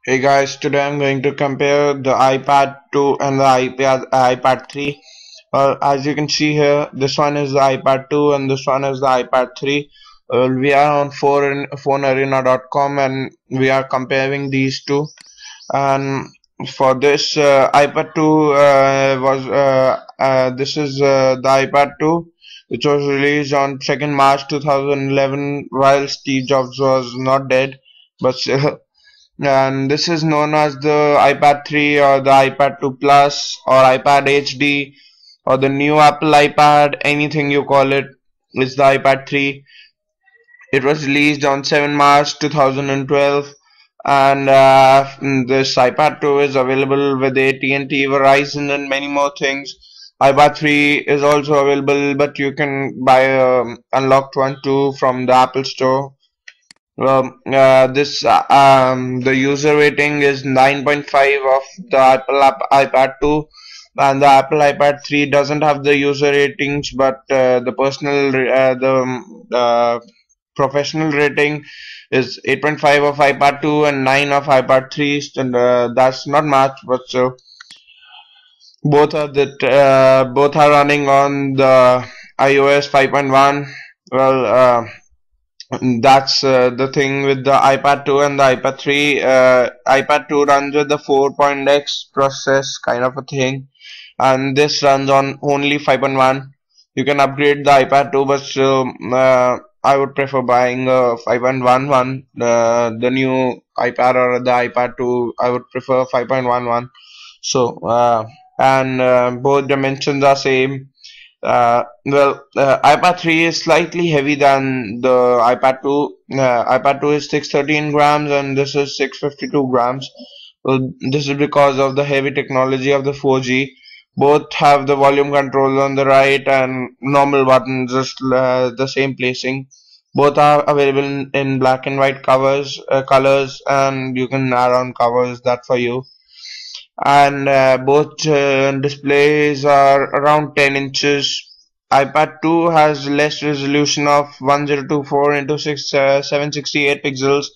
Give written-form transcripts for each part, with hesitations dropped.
Hey guys, today I'm going to compare the iPad 2 and the iPad 3. As you can see here, this one is the iPad 2 and this one is the iPad 3. We are on phonearena.com and we are comparing these two. And for this iPad 2 this is the iPad 2, which was released on 2nd March 2011 while Steve Jobs was not dead, but still. And this is known as the iPad 3 or the iPad 2 Plus or iPad HD or the new Apple iPad, anything you call it, is the iPad 3. It was released on 7 March 2012, and this iPad 2 is available with AT&T, Verizon, and many more things. iPad 3 is also available, but you can buy a unlocked one too from the Apple Store. The user rating is 9.5 of the iPad 2, and the Apple iPad 3 doesn't have the user ratings, but the professional rating is 8.5 of iPad 2 and 9 of iPad 3, and that's not much, but so both are running on the iOS 5.1. Well, that's the thing with the iPad 2 and the iPad 3. iPad 2 runs with the 4.x process kind of a thing, and this runs on only 5.1. You can upgrade the iPad 2, but still, I would prefer buying a 5.1 one. The new iPad or the iPad 2, I would prefer 5.11. So, and both dimensions are same. iPad 3 is slightly heavy than the iPad 2. iPad 2 is 613 grams and this is 652 grams. Well, this is because of the heavy technology of the 4G. Both have the volume control on the right and normal buttons, just the same placing. Both are available in black and white colors, and you can add on covers that for you. And both displays are around 10 inches. iPad 2 has less resolution of 1024 into 768 pixels,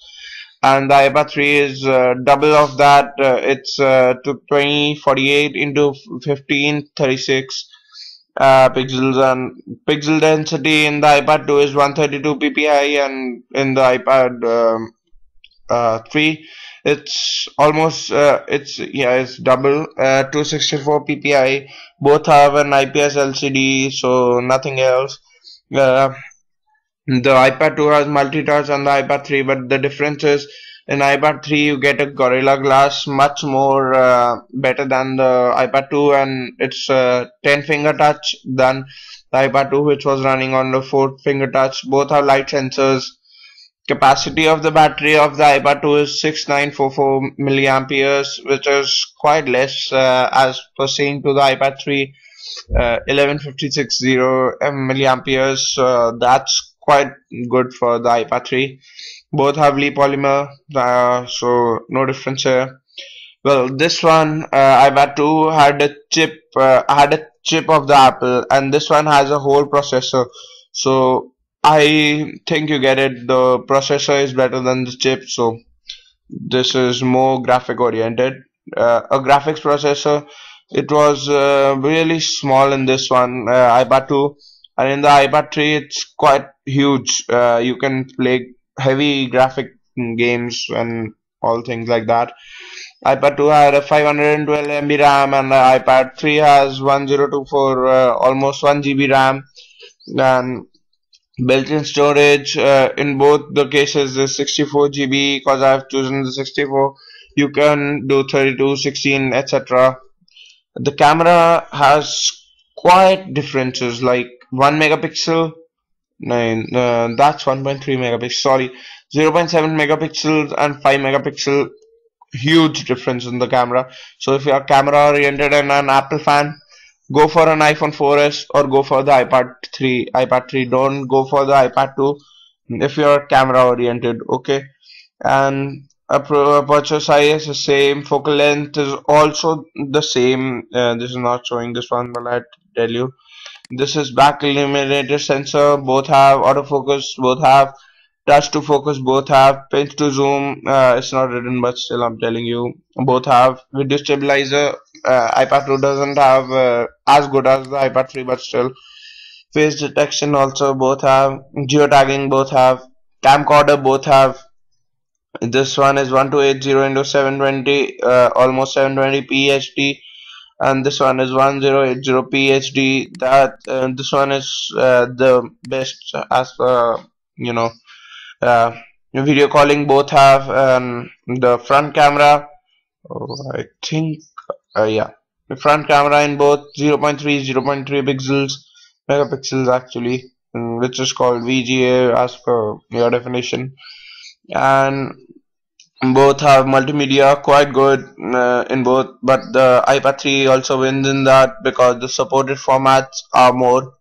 and the iPad 3 is double of that. It's to 2048 into 1536 pixels, and pixel density in the iPad 2 is 132 ppi, and in the iPad 3 it's almost it's double, 264 ppi. Both have an IPS LCD, so nothing else. uh, the iPad 2 has multi-touch on the iPad 3, but the difference is in iPad 3 you get a Gorilla Glass, much more better than the iPad 2, and it's 10 finger touch than the iPad 2, which was running on the 4 finger touch. Both have light sensors. Capacity of the battery of the iPad 2 is 6944 milliamperes, which is quite less as per seeing to the iPad 3, 11560 milliamperes. That's quite good for the iPad 3. Both have Lee polymer, so no difference here. Well, this one, iPad 2 had a chip of the Apple, and this one has a whole processor. So I think you get it. The processor is better than the chip, so this is more graphic oriented. A graphics processor. It was really small in this one, iPad 2, and in the iPad 3, it's quite huge. You can play heavy graphic games and all things like that. iPad 2 had a 512 MB RAM and the iPad 3 has 1024, almost 1 GB RAM, and built-in storage in both the cases is 64 GB because I've chosen the 64. You can do 32, 16, etc. The camera has quite differences, like 1 megapixel. Nine, that's 1.3 megapixels. Sorry, 0.7 megapixels and 5 megapixel. Huge difference in the camera. So if you are camera oriented and an Apple fan, go for an iPhone 4S or go for the iPad 3. iPad 3. Don't go for the iPad 2 if you are camera oriented. Okay, and aperture size is the same. Focal length is also the same. This is not showing this one, but I tell you. This is back illuminated sensor. Both have autofocus. Both have touch to focus both have, pinch to zoom, it's not written but still I'm telling you, both have. Video stabilizer, iPad 2 doesn't have as good as the iPad 3 but still. Face detection also both have, geotagging both have, camcorder both have. This one is 1280 into 720, almost 720p HD, and this one is 1080p HD. That this one is the best as per you know. Video calling both have the front camera. Oh, I think yeah, the front camera in both 0.3 0.3 pixels megapixels actually, which is called VGA as per your definition, and both have multimedia quite good in both, but the iPad 3 also wins in that because the supported formats are more,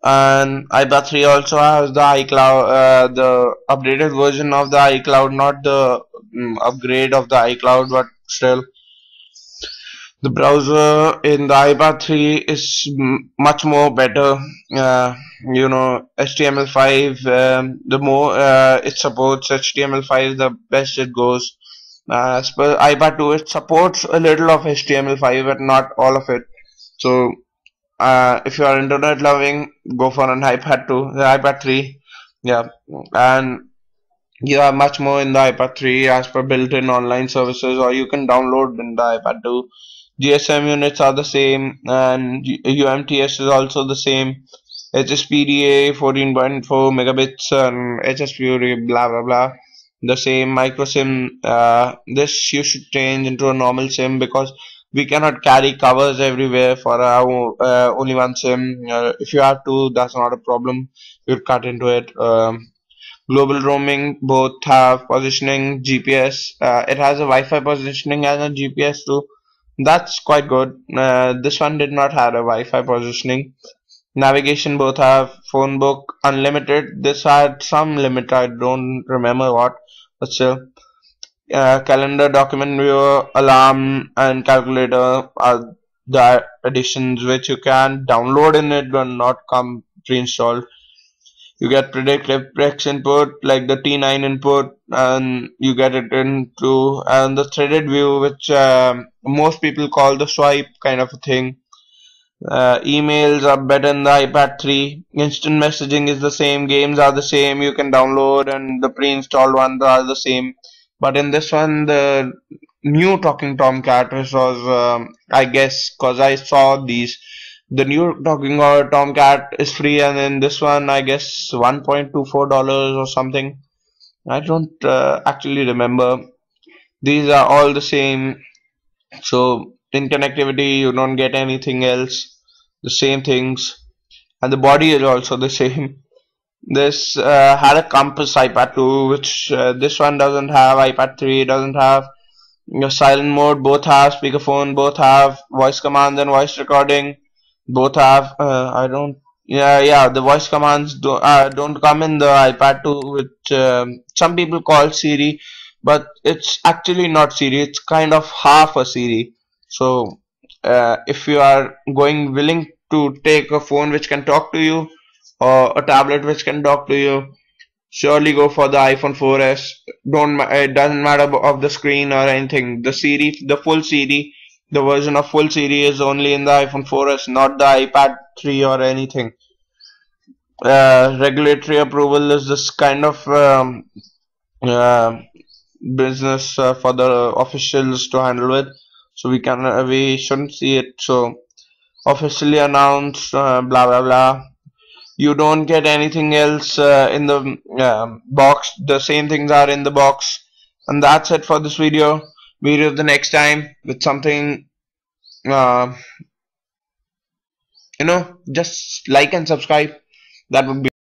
and iPad 3 also has the iCloud, the updated version of the iCloud, not the upgrade of the iCloud, but still the browser in the iPad 3 is much more better. HTML5, the more it supports HTML5, the best it goes. As per iPad 2, it supports a little of HTML5, but not all of it. So, if you are internet loving, go for an iPad 2, the iPad 3. Yeah, and you have much more in the iPad 3 as per built-in online services, or you can download in the iPad 2. GSM units are the same, and UMTS is also the same. HSPDA 14.4 megabits and HSPDA blah blah blah. The same micro SIM. This you should change into a normal SIM because we cannot carry covers everywhere for our only one SIM. If you have to, that's not a problem. You cut into it. Global roaming both have positioning, GPS. It has a Wi-Fi positioning and a GPS too. That's quite good. This one did not have a Wi-Fi positioning. Navigation both have. Phone book unlimited. This had some limit. I don't remember what, but still. Calendar, document viewer, alarm, and calculator are the additions which you can download in it but not come pre-installed. You get predictive text input like the T9 input, and you get it into and the threaded view, which most people call the swipe kind of a thing. Emails are better in the iPad 3. Instant messaging is the same. Games are the same. You can download, and the pre-installed ones are the same. But in this one, the new Talking Tomcat, which was, I guess, cause I saw these, the new Talking Tomcat is free, and in this one, I guess, $1.24 or something. I don't actually remember. These are all the same. So in connectivity, you don't get anything else. The same things, and the body is also the same. This had a Compass iPad 2, which this one doesn't have. iPad 3 doesn't have. Your silent mode both have. Speakerphone both have. Voice commands and voice recording both have. I don't. Yeah. The voice commands don't come in the iPad 2, which some people call Siri, but it's actually not Siri. It's kind of half a Siri. So if you are going willing to take a phone which can talk to you, or a tablet which can talk to you, surely go for the iPhone 4S. Don't it doesn't matter of the screen or anything. The Siri, the full Siri, the version of full Siri is only in the iPhone 4S, not the iPad 3 or anything. Regulatory approval is this kind of uh, business for the officials to handle with. So we shouldn't see it. So officially announced, blah blah blah. You don't get anything else in the box. The same things are in the box, and that's it for this video. Meet you the next time with something. Uh, just like and subscribe. That would be